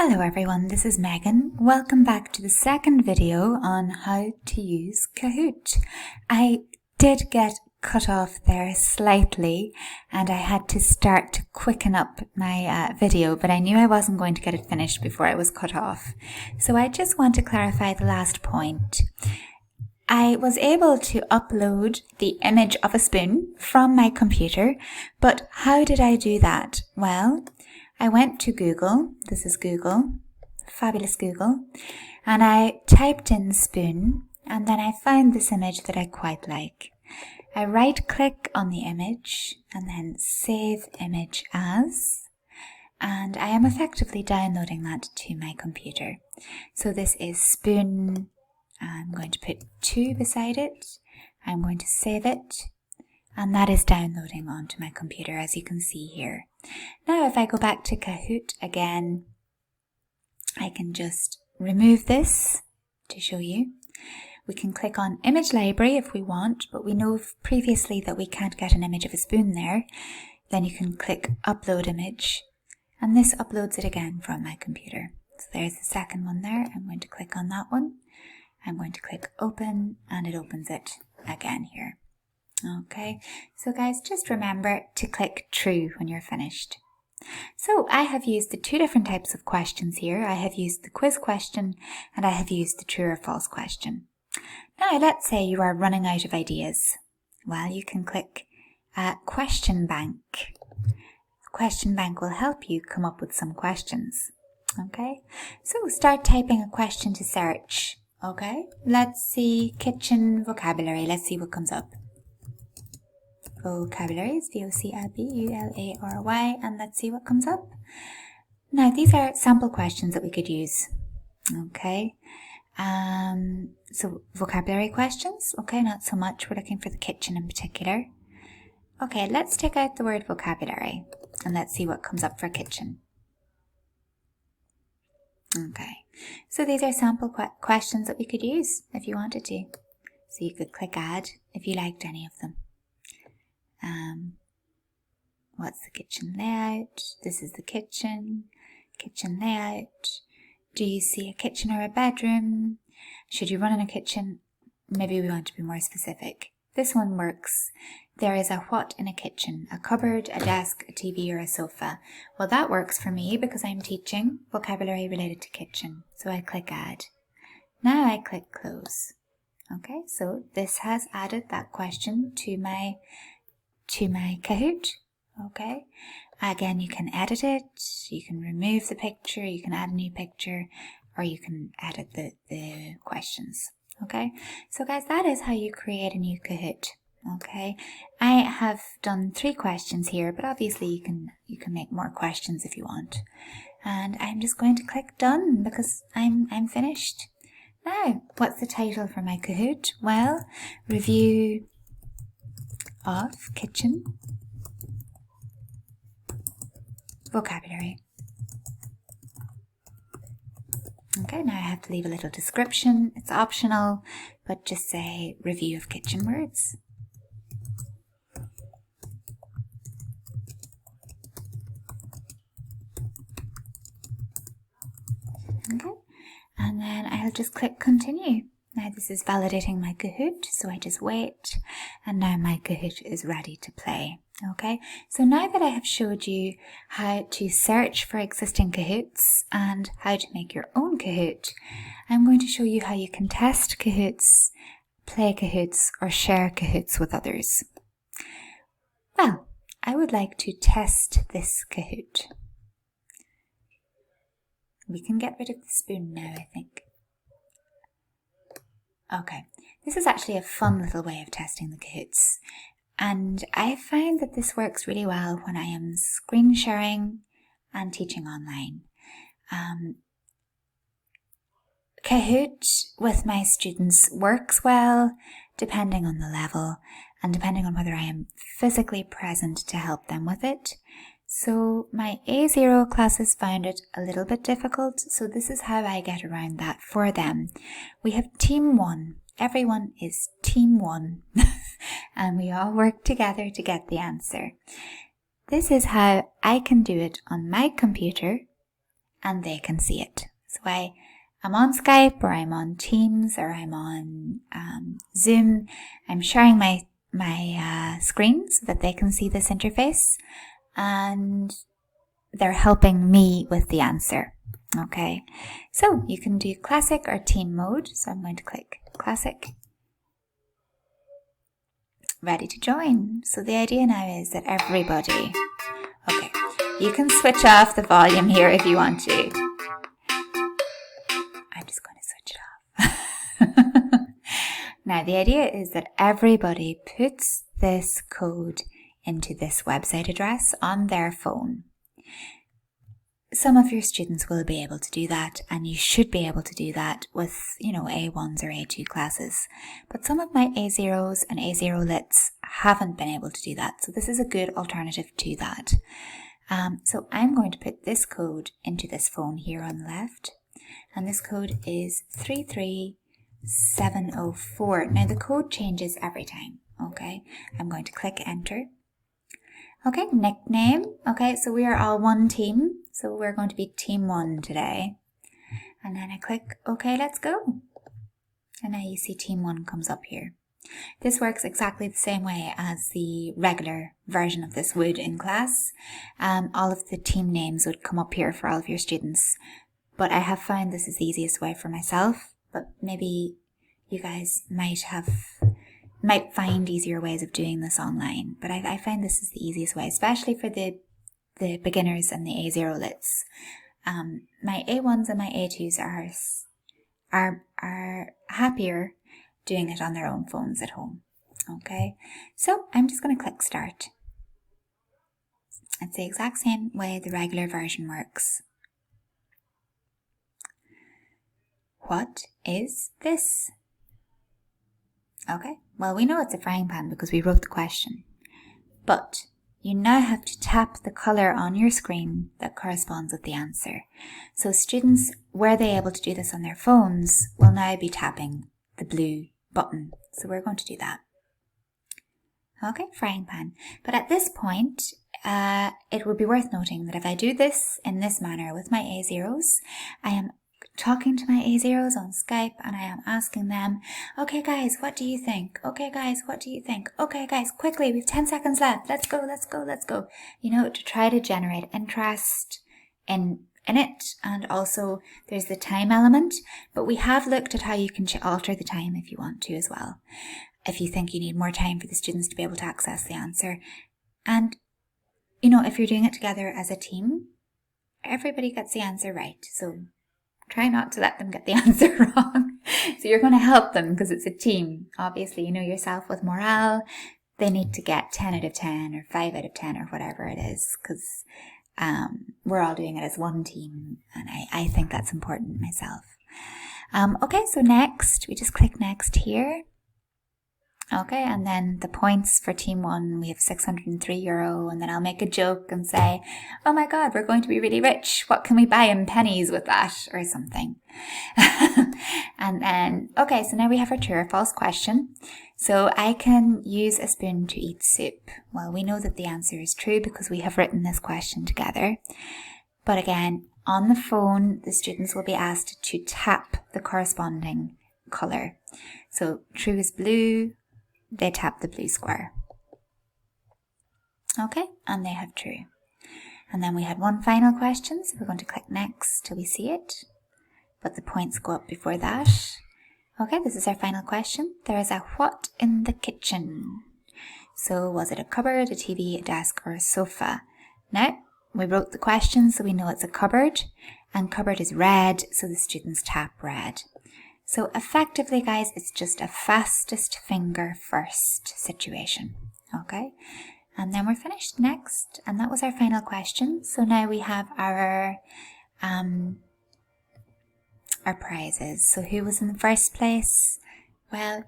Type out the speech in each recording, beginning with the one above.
Hello everyone, this is Megan. Welcome back to the second video on how to use Kahoot. I did get cut off there slightly and I had to start to quicken up my video, but I knew I wasn't going to get it finished before I was cut off. So I just want to clarify the last point. I was able to upload the image of a spoon from my computer, but how did I do that? Well, I went to Google, this is Google, fabulous Google, and I typed in spoon and then I found this image that I quite like. I right click on the image and then save image as, and I am effectively downloading that to my computer. So this is spoon, I'm going to put 2 beside it, I'm going to save it, and that is downloading onto my computer as you can see here. Now if I go back to Kahoot again, I can just remove this to show you. We can click on image library if we want, but we know previously that we can't get an image of a spoon there. Then you can click upload image and this uploads it again from my computer. So there's the second one there. I'm going to click on that one. I'm going to click open and it opens it again here. Okay, so guys, just remember to click true when you're finished. So I have used the 2 different types of questions here. I have used the quiz question and I have used the true or false question. Now let's say you are running out of ideas. Well, you can click question bank. Question bank will help you come up with some questions. Okay, so start typing a question to search. Okay, let's see kitchen vocabulary. Let's see what comes up. Vocabulary is vocabulary, and let's see what comes up. Now these are sample questions that we could use. Okay, so vocabulary questions. Okay, not so much. We're looking for the kitchen in particular. Okay, let's take out the word vocabulary and let's see what comes up for kitchen. Okay, so these are sample questions that we could use if you wanted to. So you could click add if you liked any of them. What's the kitchen layout? This is the kitchen layout. Do you see a kitchen or a bedroom? Should you run in a kitchen? Maybe we want to be more specific. This one works. There is a what in a kitchen? A cupboard, a desk, a TV or a sofa. Well, that works for me because I'm teaching vocabulary related to kitchen. So I click add. Now I click close. Okay, so this has added that question to my Kahoot. Okay, again, you can edit it, you can remove the picture, you can add a new picture, or you can edit the questions. Okay, so guys, that is how you create a new Kahoot. Okay, I have done 3 questions here, but obviously you can make more questions if you want. And I'm just going to click done because I'm finished. Now, what's the title for my Kahoot? Well, review of kitchen vocabulary. Okay, now I have to leave a little description. It's optional, but just say review of kitchen words. Okay, and then I'll just click continue. Now this is validating my Kahoot, so I just wait, and now my Kahoot is ready to play. Okay, so now that I have showed you how to search for existing Kahoots and how to make your own Kahoot, I'm going to show you how you can test Kahoots, play Kahoots, or share Kahoots with others. Well, I would like to test this Kahoot. We can get rid of the spoon now, I think. Okay, this is actually a fun little way of testing the Kahoots. And I find that this works really well when I am screen sharing and teaching online. Kahoot with my students works well depending on the level and depending on whether I am physically present to help them with it. So my A0 classes found it a little bit difficult, so this is how I get around that for them. We have team 1. Everyone is team 1 and we all work together to get the answer. This is how I can do it on my computer and they can see it. So I'm on Skype, or I'm on Teams, or I'm on Zoom. I'm sharing my screen so that they can see this interface, and they're helping me with the answer. Okay, so you can do classic or team mode. So I'm going to click classic. Ready to join. So the idea now is that everybody, okay, you can switch off the volume here if you want to. I'm just going to switch it off. Now the idea is that everybody puts this code into this website address on their phone. Some of your students will be able to do that, and you should be able to do that with, A1s or A2 classes. But some of my A0s and A0 lits haven't been able to do that. So this is a good alternative to that. So I'm going to put this code into this phone here on the left. And this code is 33704. Now the code changes every time. Okay, I'm going to click enter. Okay, nickname. Okay, so we are all one team. So we're going to be team 1 today. And then I click, okay, let's go. And now you see team 1 comes up here. This works exactly the same way as the regular version of this would in class. All of the team names would come up here for all of your students. But I have found this is the easiest way for myself. But maybe you guys might find easier ways of doing this online. But I find this is the easiest way, especially for the beginners and the A0 lits. My A1s and my A2s are happier doing it on their own phones at home. Okay, so I'm just going to click start. It's the exact same way the regular version works. What is this? Okay, well, we know it's a frying pan because we wrote the question. But you now have to tap the colour on your screen that corresponds with the answer. So students, were they able to do this on their phones, will now be tapping the blue button. So we're going to do that. Okay, frying pan. But at this point, it would be worth noting that if I do this in this manner with my A0s, I am talking to my A0s on Skype and I am asking them, okay guys, what do you think? Okay guys, what do you think? Okay guys, quickly, we've 10 seconds left. Let's go. To try to generate interest in it. And also there's the time element, but we have looked at how you can alter the time if you want to as well. If you think you need more time for the students to be able to access the answer. And, if you're doing it together as a team, everybody gets the answer right. So try not to let them get the answer wrong. So you're going to help them because it's a team. Obviously, you know yourself with morale. They need to get 10 out of 10 or 5 out of 10 or whatever it is because we're all doing it as one team. And I think that's important myself. Okay, so next, we just click next here. Okay, and then the points for team 1, we have €603, and then I'll make a joke and say, oh my god, we're going to be really rich. What can we buy in pennies with that? Or something. And then, okay, so now we have our true or false question. So I can use a spoon to eat soup. Well, we know that the answer is true because we have written this question together. But again, on the phone, the students will be asked to tap the corresponding colour. So true is blue. They tap the blue square. Okay, and they have true. And then we had one final question, so we're going to click next till we see it. But the points go up before that. Okay, this is our final question. There is a what in the kitchen? So was it a cupboard, a TV, a desk, or a sofa? Now, we wrote the question, so we know it's a cupboard. And cupboard is red, so the students tap red. So effectively, guys, it's just a fastest finger first situation, okay? And then we're finished next, and that was our final question. So now we have our prizes. So who was in the first place? Well,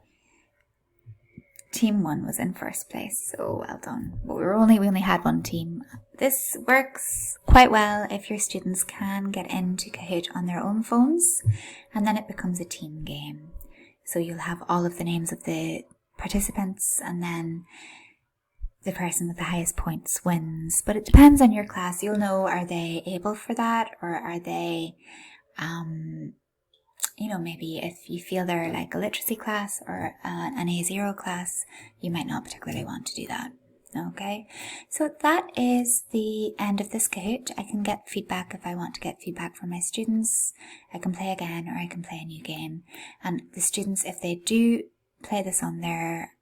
team 1 was in first place, so well done. But we only had one team. This works quite well if your students can get into Kahoot on their own phones, and then it becomes a team game. So you'll have all of the names of the participants, and then the person with the highest points wins. But it depends on your class. You'll know, are they able for that, or are they, maybe if you feel they're like a literacy class or an A0 class, you might not particularly want to do that. Okay, so that is the end of this Kahoot. I can get feedback if I want to get feedback from my students. I can play again, or I can play a new game. And the students, if they do play this on their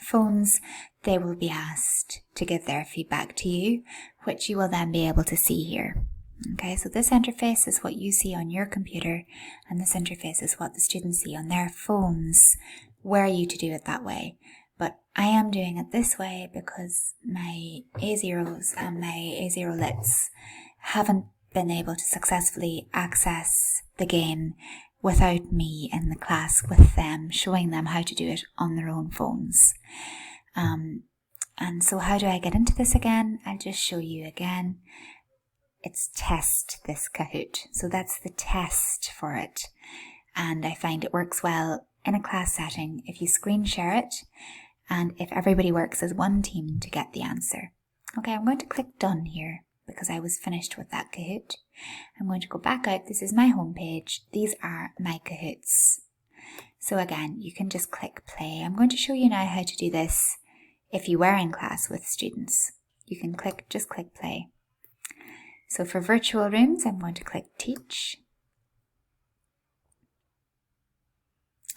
phones, they will be asked to give their feedback to you, which you will then be able to see here. Okay, so this interface is what you see on your computer, and this interface is what the students see on their phones, were you to do it that way. But I am doing it this way because my A0s and my A0 Lits haven't been able to successfully access the game without me in the class with them, showing them how to do it on their own phones. And so how do I get into this again? I'll just show you again. It's test this Kahoot. So that's the test for it. And I find it works well in a class setting if you screen share it and if everybody works as one team to get the answer. Okay, I'm going to click done here because I was finished with that Kahoot. I'm going to go back out. This is my home page. These are my Kahoots. So again, you can just click play. I'm going to show you now how to do this if you were in class with students. You can just click play. So for virtual rooms, I'm going to click teach.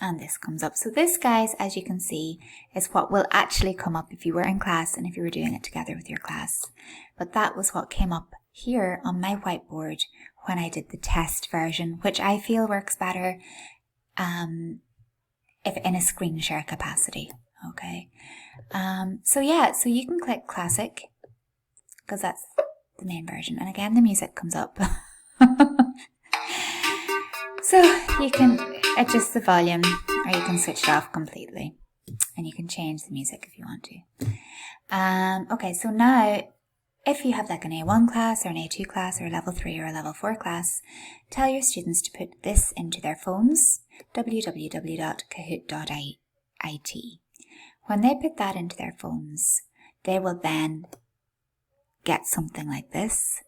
And this comes up. So this, guys, as you can see, is what will actually come up if you were in class and if you were doing it together with your class. But that was what came up here on my whiteboard when I did the test version, which I feel works better if in a screen share capacity. Okay. So you can click classic because that's the main version. And again, the music comes up. So you can adjust the volume, or you can switch it off completely, and you can change the music if you want to. Okay, so now if you have like an A1 class or an A2 class or a level 3 or a level 4 class, tell your students to put this into their phones, www.kahoot.it. When they put that into their phones, they will then get something like this,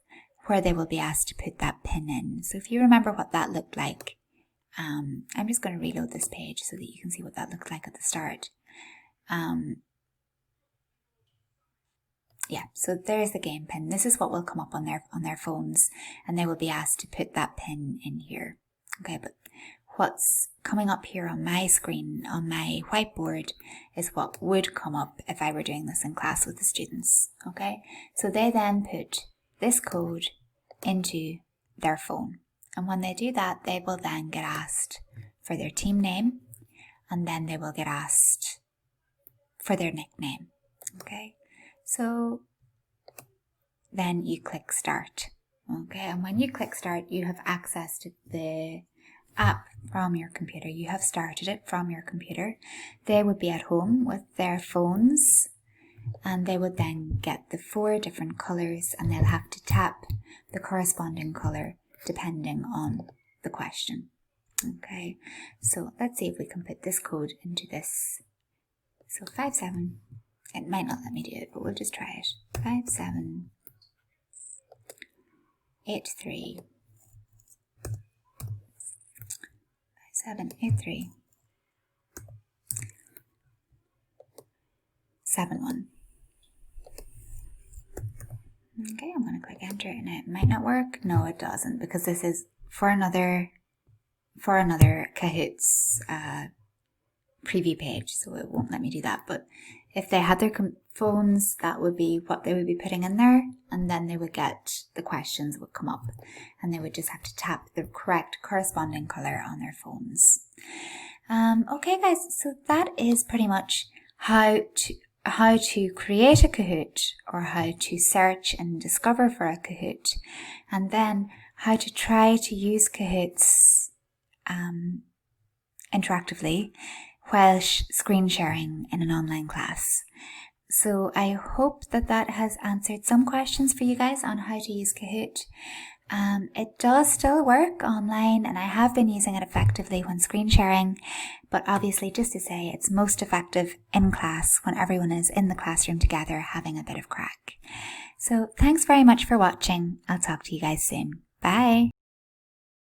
where they will be asked to put that pin in. So if you remember what that looked like, I'm just going to reload this page so that you can see what that looked like at the start. So there's the game pin. This is what will come up on their phones, and they will be asked to put that pin in here. Okay, but what's coming up here on my screen, on my whiteboard, is what would come up if I were doing this in class with the students. Okay, so they then put this code into their phone, and when they do that, they will then get asked for their team name, and then they will get asked for their nickname. Okay, so then you click start. Okay, and when you click start, you have access to the app from your computer. You have started it from your computer. They would be at home with their phones, and they would then get the 4 different colours, and they'll have to tap the corresponding colour depending on the question. Okay, so let's see if we can put this code into this. So 57, it might not let me do it, but we'll just try it. 5783 5783 71. Okay, I'm going to click enter, and it might not work. No, it doesn't, because this is for another Kahoots preview page, so it won't let me do that. But if they had their phones, that would be what they would be putting in there, and then they would get the questions would come up, and they would just have to tap the correct corresponding color on their phones. Okay, guys, so that is pretty much how to create a Kahoot, or how to search and discover for a Kahoot, and then how to try to use Kahoots interactively while screen sharing in an online class. So I hope that has answered some questions for you guys on how to use Kahoot. It does still work online, and I have been using it effectively when screen sharing, but obviously, just to say, it's most effective in class when everyone is in the classroom together having a bit of crack. So thanks very much for watching. I'll talk to you guys soon. Bye.